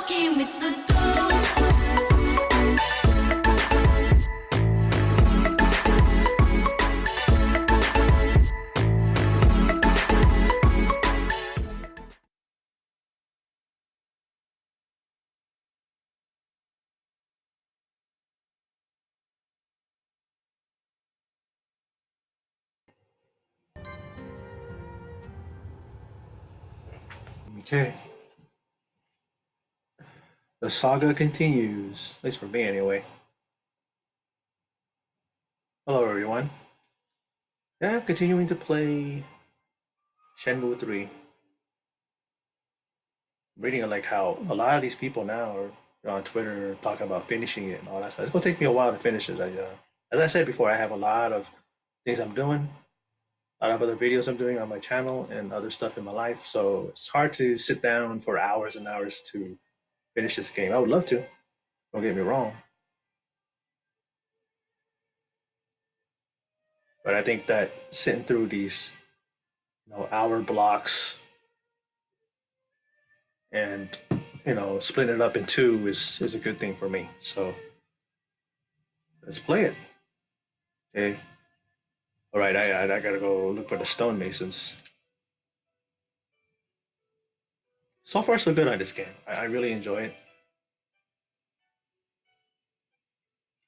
walking with the ghost. Okay. The saga continues, at least for me anyway. Hello everyone. Yeah, I'm continuing to play Shenmue 3. I'm reading like how a lot of these people now are on Twitter talking about finishing it and all that stuff. It's gonna take me a while to finish it. As I said before, I have a lot of things I'm doing, a lot of other videos I'm doing on my channel and other stuff in my life. So it's hard to sit down for hours and hours to finish this game. I would love to, don't get me wrong. But I think that sitting through these hour blocks and splitting it up in two is a good thing for me. So let's play it. Okay. All right. I gotta go look for the stonemasons. So far, so good on this game. I really enjoy it.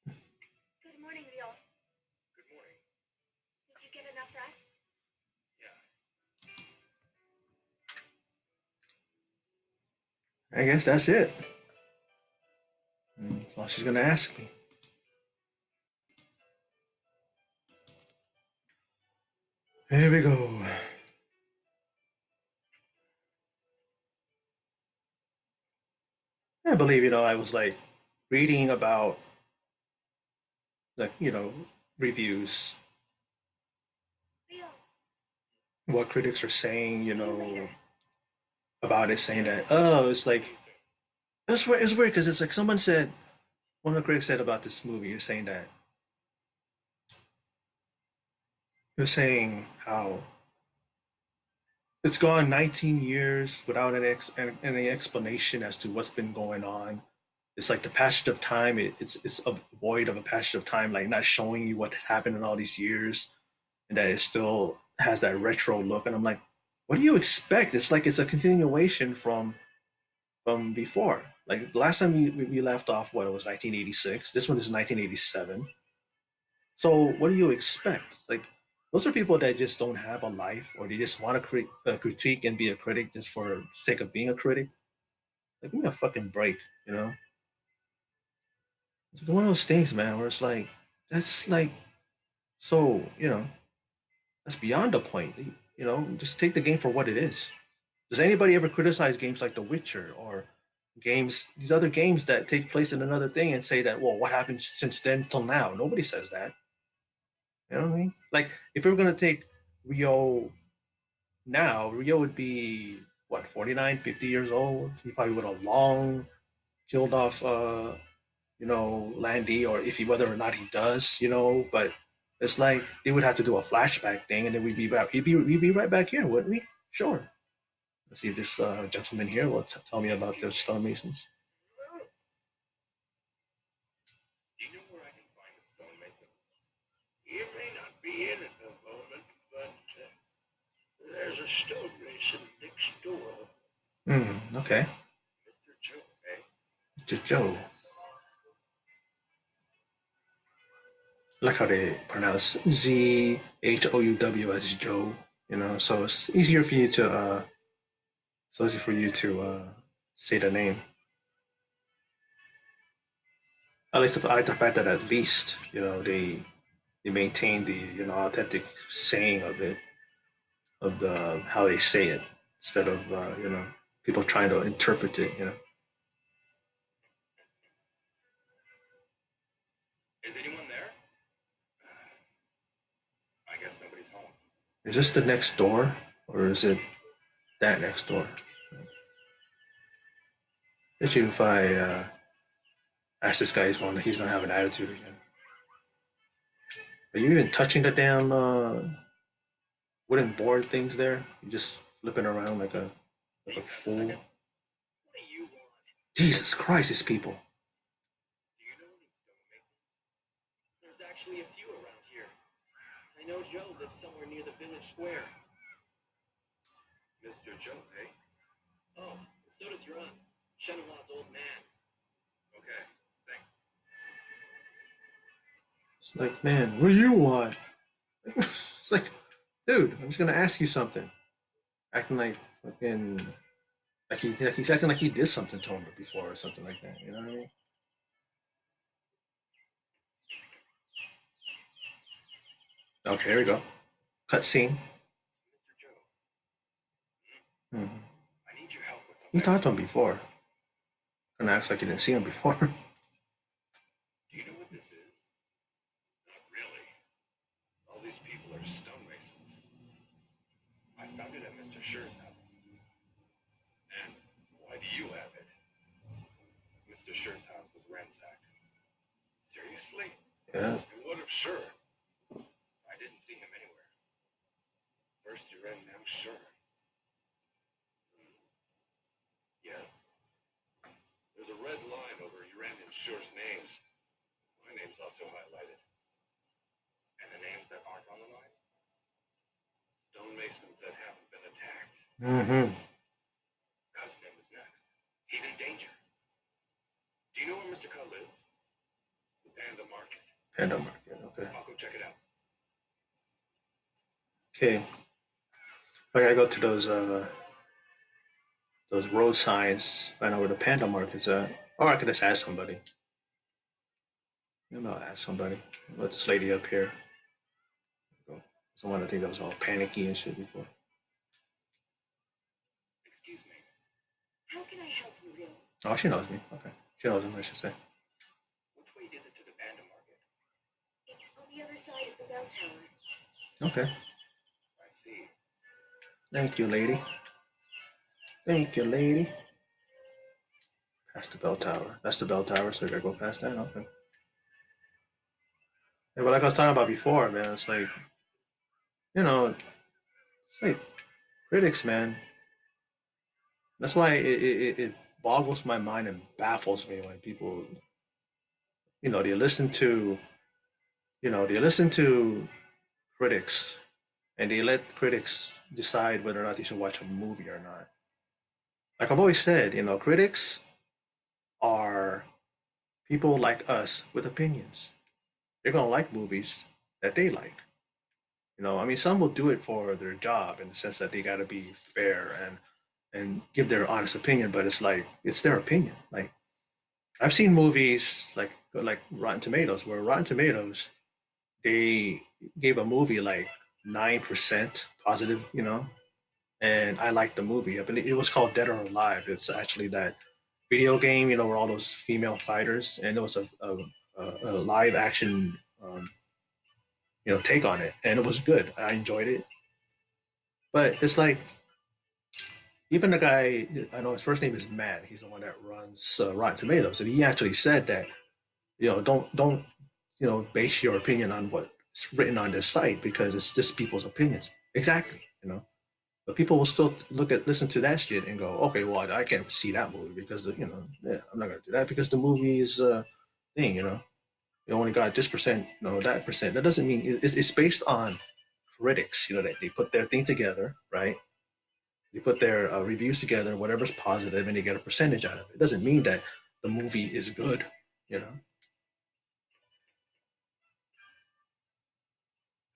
Good morning, Leo. Good morning. Did you get enough rest? I guess that's it. That's all she's gonna ask me. Here we go. I believe I was like reading about like reviews, Leo, what critics are saying, see you later. about it, saying that it's like it's weird because it's like someone said one of the critics said about this movie is saying that you're saying how it's gone 19 years without any explanation as to what's been going on. It's like the passage of time. It's a void of a passage of time, like not showing you what happened in all these years, and that it still has that retro look. And I'm like, what do you expect? It's like it's a continuation from before. Like the last time we left off, what it was 1986. This one is 1987. So what do you expect? Like those are people that just don't have a life, or they just want to critique and be a critic just for sake of being a critic. Like give me a fucking break, you know? It's like one of those things, man, where it's like that's like so, that's beyond the point. Just take the game for what it is. Does anybody ever criticize games like The Witcher or these other games that take place in another thing and say that, well, what happened since then till now? Nobody says that. You know what I mean? Like if we were gonna take Rio now, Rio would be what, 49, 50 years old. He probably would have long killed off Landy, or if he whether or not he does, but it's like they would have to do a flashback thing and then we'd be back we'd be right back here, wouldn't we? Sure. Let's see if this gentleman here will tell me about the stonemasons. Do you know where I can find a stonemason? You may not be in at the moment, but there's a stonemason next door. Okay. Mr. Joe, eh? Mr. Joe. I like how they pronounce Zhouw as Joe. So it's easier for you to say the name. At least I like the fact that at least they maintain the authentic saying of it, of the how they say it, instead of people trying to interpret it. Is anyone there? I guess nobody's home. Is this the next door, or is it that next door? Bet you if I ask this guy, he's gonna have an attitude again. Are you even touching the damn wooden board things there? You're just flipping around like a Wait a fool. second. What do you want? Jesus Christ, these people. Do you know any stonemasons? There's actually a few around here. I know Joe lives somewhere near the village square. Mr. Joe, eh? Oh, so does your aunt, Shenmue's old man. Okay, thanks. It's like, man, what do you want? It's like, dude, I'm just gonna ask you something. Acting like fucking like he's acting like he did something to him before or something like that. You know what I mean? Okay, here we go. Cutscene. Mr. Joe, Mm-hmm. I need your help with You something. talked to him before. And acts like you didn't see him before. Do you know what this is? Not really. All these people are stonemasons. I found it at Mr. Schur's house. And why do you have it? Mr. Schur's house was ransacked. Seriously? Yeah. And what of Schur? I didn't see him anywhere. First Uren, now Schur. Yes. There's a red line over Uren and Schur's names. My name's also highlighted. And the names that aren't on the line? Stonemasons that haven't been attacked. Mm-hmm. Cut's name is next. He's in danger. Do you know where Mr. Cut lives? The Panda Market. Panda Market. Okay. I'll go check it out. Okay. I gotta go to those road signs, find out where the Panda Market is at. Or I could just ask somebody. Maybe I'll ask somebody. Let this lady up here. Someone I think that was all panicky and shit before. Excuse me. How can I help you, Will? Oh, she knows me. Okay. She knows him, I should say. Which way is it to the Panda Market? It's on the other side of the bell tower. Okay. I see. Thank you, lady. Thank you, lady. Past the bell tower. That's the bell tower, so I gotta go past that. Okay. Yeah, but like I was talking about before, man, it's like, you know, it's like critics, man. That's why it boggles my mind and baffles me when people, they listen to, they listen to critics and they let critics decide whether or not they should watch a movie or not. Like I've always said, critics are people like us with opinions. They're gonna like movies that they like. I mean, some will do it for their job in the sense that they got to be fair and give their honest opinion, but it's like it's their opinion. Like I've seen movies like Rotten Tomatoes, where Rotten Tomatoes they gave a movie like 9% positive, and I liked the movie. I believe it was called Dead or Alive. It's actually that video game, where all those female fighters, and it was a live action, take on it, and it was good. I enjoyed it, but it's like even the guy, I know his first name is Matt. He's the one that runs Rotten Tomatoes, and he actually said that don't base your opinion on what's written on this site because it's just people's opinions. Exactly, but people will still listen to that shit and go, okay, well, I can't see that movie because yeah, I'm not gonna do that because the movie is thing, you only got this percent, that percent. That doesn't mean it's based on critics, that they put their thing together, right? They put their reviews together, whatever's positive, and they get a percentage out of it. It doesn't mean that the movie is good, you know.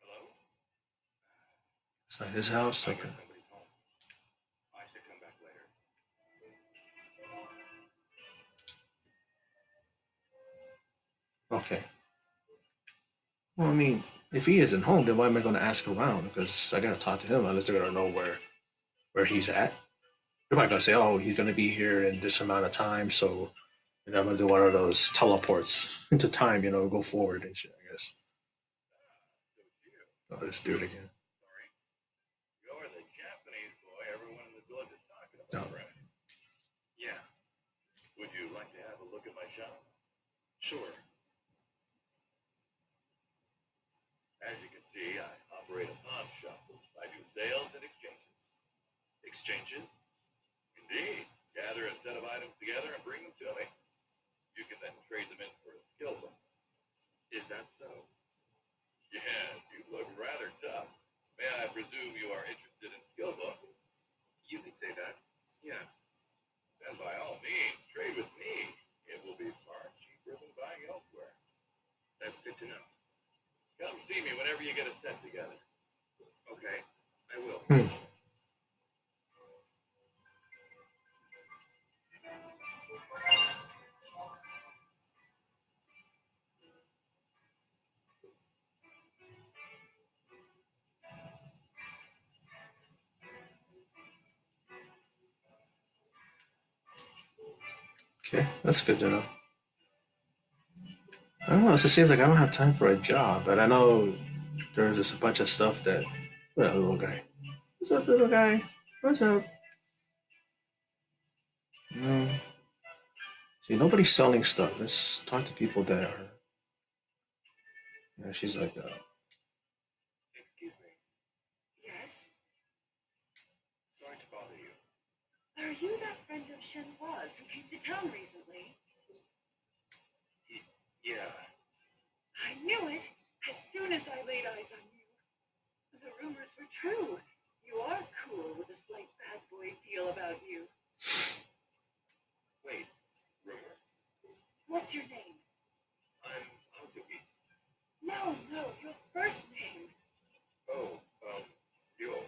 Hello? It's not his house. I Okay. guess somebody's home. I should come back later. Okay. Well, I mean, if he isn't home, then why am I going to ask around? Because I got to talk to him unless they're going to know where he's at. They're probably going to say, oh, he's going to be here in this amount of time, so I'm going to do one of those teleports into time, go forward and shit. I guess. So it's you. Oh, let's do it again. Sorry. You're the Japanese boy everyone in the village is talking No. about, right? Yeah. Would you like to have a look at my shop? Sure. As you can see, I operate a pawn shop. I do sales and exchanges. Exchanges? Indeed. Gather a set of items together and bring them Yeah. And by all means, trade with me. It will be far cheaper than buying elsewhere. That's good to know. Come see me whenever you get a set together. Okay, I will. Okay, that's good to know. I don't know. It just seems like I don't have time for a job, but I know there's just a bunch of stuff that. Well, little guy. What's up, little guy? What's up? No. See, nobody's selling stuff. Let's talk to people that are. Yeah, she's like, Excuse me. Yes? Sorry to bother you. Are you that friend of Shenhua's who came to town recently? Yeah. I knew it as soon as I laid eyes on you. The rumors were true. You are cool with a slight bad boy feel about you. Wait. Rumor? What's your name? I'm Azuki. No, your first name. Oh, Yo.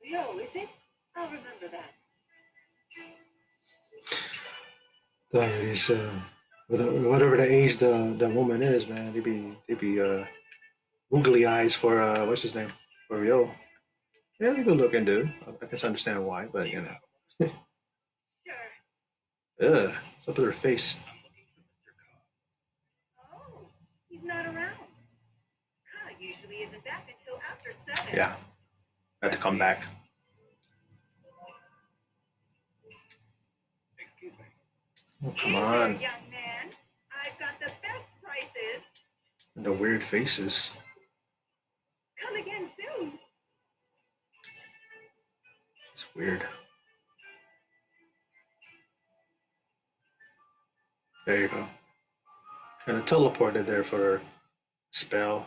Leo, is it? I'll remember that. these, whatever the age the woman is, man, they be googly eyes for what's his name, for Rio. Yeah, he's a good looking dude. I can understand why, but you know, Sure. ugh, what's up with her face? I'm looking for Mr. Cobb. Oh, he's not around. Ka usually isn't back until after 7. Yeah, I had to come back. Excuse me. Oh, come Hey there, on, young man. I've got the best prices. and the weird faces. Come again soon. It's weird. There you go. Kind of teleported there for a spell.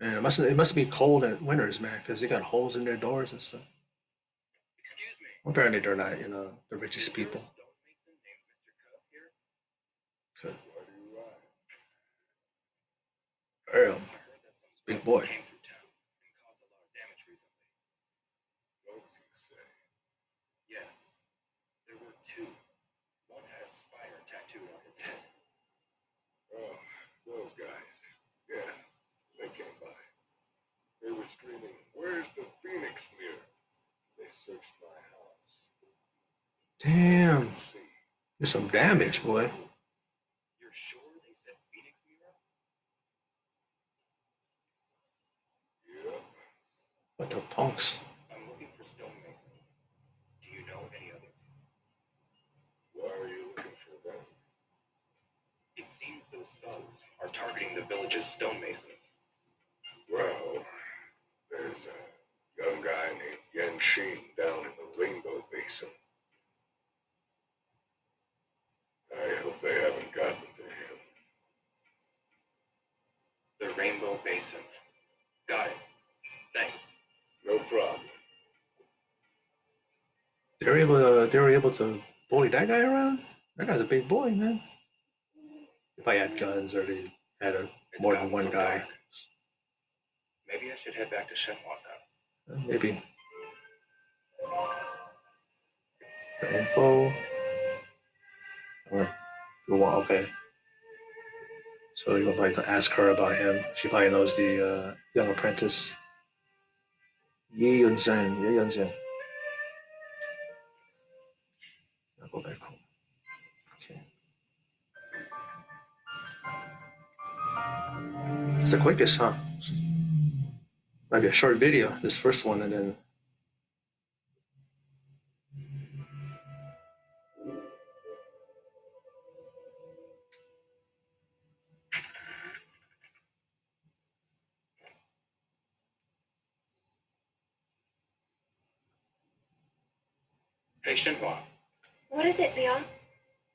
And it must be cold at winters, man, because they got holes in their doors and stuff. Excuse me. Apparently, they're not, the richest Is there a people. stonemason named Mr. Cobb here? Good. Why do you ask? Damn, I heard that some big thugs boy. came through town and caused a lot of damage recently. Thugs, you say? Yes. There were two. One had a spider tattooed on his head. Oh, those guys. Yeah, they came by. They were screaming, "Where's the Phoenix mirror?" They searched my house. Damn, See, there's some damage, boy. you're sure they said Phoenix mirror? Yep. What the punks? I'm looking for stonemasons. Do you know any others? Why are you looking for them? It seems those thugs are targeting the village's stonemasons. Well, there's a young guy named Yen Shin down in the Rainbow Basin. I hope they haven't gotten to him. The Rainbow Basin. Got it. Thanks. No problem. They were able to bully that guy around. That guy's a big boy, man. If I had guns or they had more than one guy, dark. Maybe I should head back to Shenhua's house. maybe the info. Or okay. So you're going to ask her about him. She probably knows the young apprentice. Yi Yunzen. Yi Yunzen. I'll go back home. Okay. It's the quickest, huh? Might be a short video, this first one, and then. Hey, Shenhua. What is it, Leon?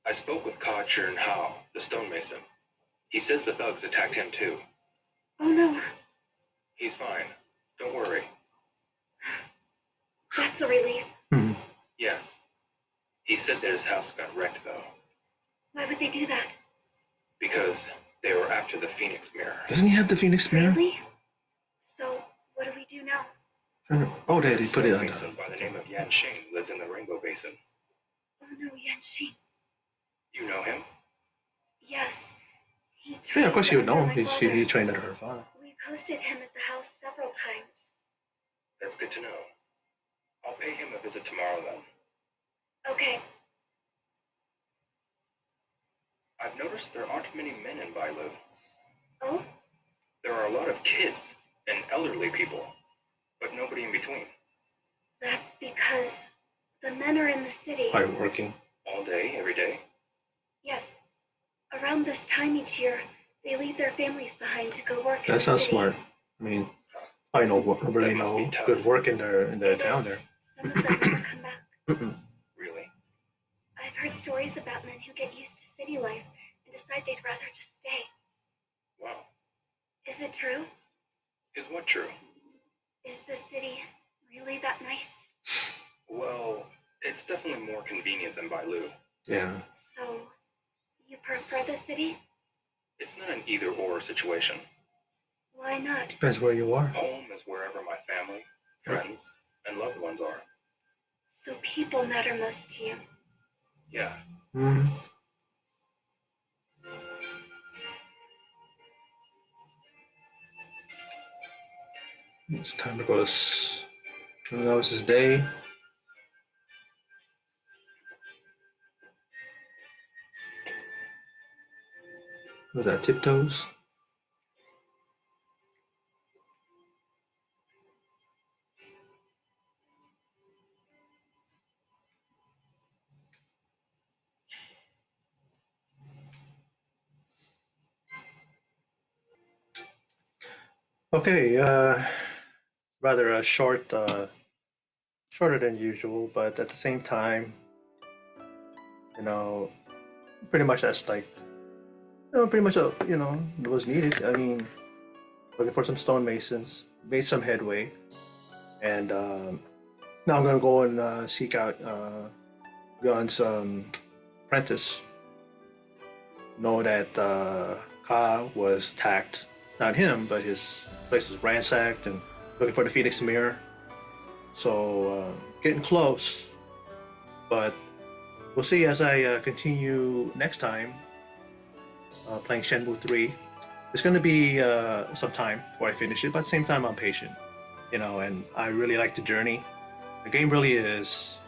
I spoke with Ka Chern Hao, the stonemason. He says the thugs attacked him too. Oh no. He's fine. Don't worry. That's a relief. Hmm. Yes. He said that his house got wrecked, though, Why would they do that? because they were after the Phoenix Mirror. Doesn't he have the Phoenix Mirror? Really? So, what do we do now? Oh, they There's a put it on stonemason by the name of Yan Shing lives in the Rainbow Basin. Oh no, Yanshi. You know him? Yes. He Yeah, of course you would trained know under him. my He father. trained under her father. We posted him at the house several times. That's good to know. I'll pay him a visit tomorrow, then. Okay. I've noticed there aren't many men in Bailu. Oh? There are a lot of kids and elderly people, but nobody in between. That's because the men are in the city. Probably working. All day, every day. Yes. Around this time each year, they leave their families behind to go work in That the sounds city. smart. I mean, I know really That must be no tough. good work in their It town is. there. Some of them never come back. Really? I've heard stories about men who get used to city life and decide they'd rather just stay. Wow. Is it true? Is what true? Is the city really that nice? Well, it's definitely more convenient than Bailu. Yeah. So, you prefer the city? It's not an either-or situation. Why not? Depends where you are. Home is wherever my family, friends, and loved ones are. So people matter most to you. Yeah. Hmm. It's time to go to. That was his day. Was that tiptoes? Okay. Rather a short, shorter than usual, but at the same time, you know, pretty much that's like, pretty much was needed. I mean, looking for some stonemasons, made some headway, and now I'm gonna go and seek out Gun's apprentice. Know that Ka was attacked, not him, but his place was ransacked, and looking for the Phoenix Mirror. So getting close, but we'll see as I continue next time playing Shenmue 3. It's going to be some time before I finish it, but at the same time, I'm patient, and I really like the journey. The game really is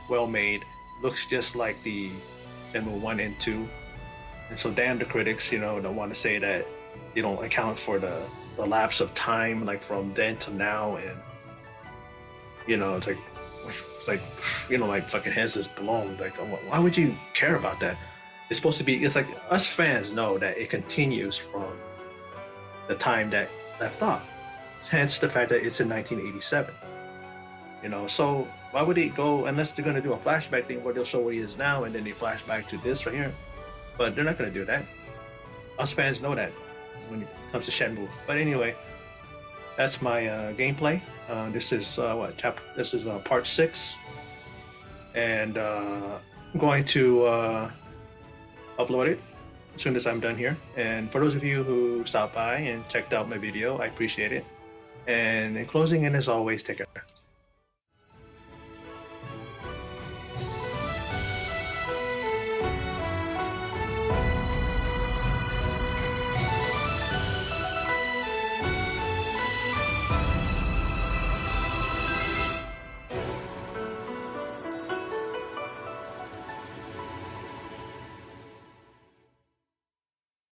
well made, looks just like the Shenmue 1 and 2. And so, damn the critics, don't want to say that they don't account for the lapse of time, like from then to now. And, it's like, like fucking heads is blown. Like, why would you care about that? It's supposed to be, it's like us fans know that it continues from the time that left off. Hence the fact that it's in 1987. So why would they go, unless they're going to do a flashback thing where they'll show where he is now and then they flash back to this right here. But they're not going to do that. Us fans know that when it comes to Shenmue. But anyway, that's my gameplay. This is This is part 6, and I'm going to upload it as soon as I'm done here. And for those of you who stopped by and checked out my video, I appreciate it. And in closing, and as always, take care.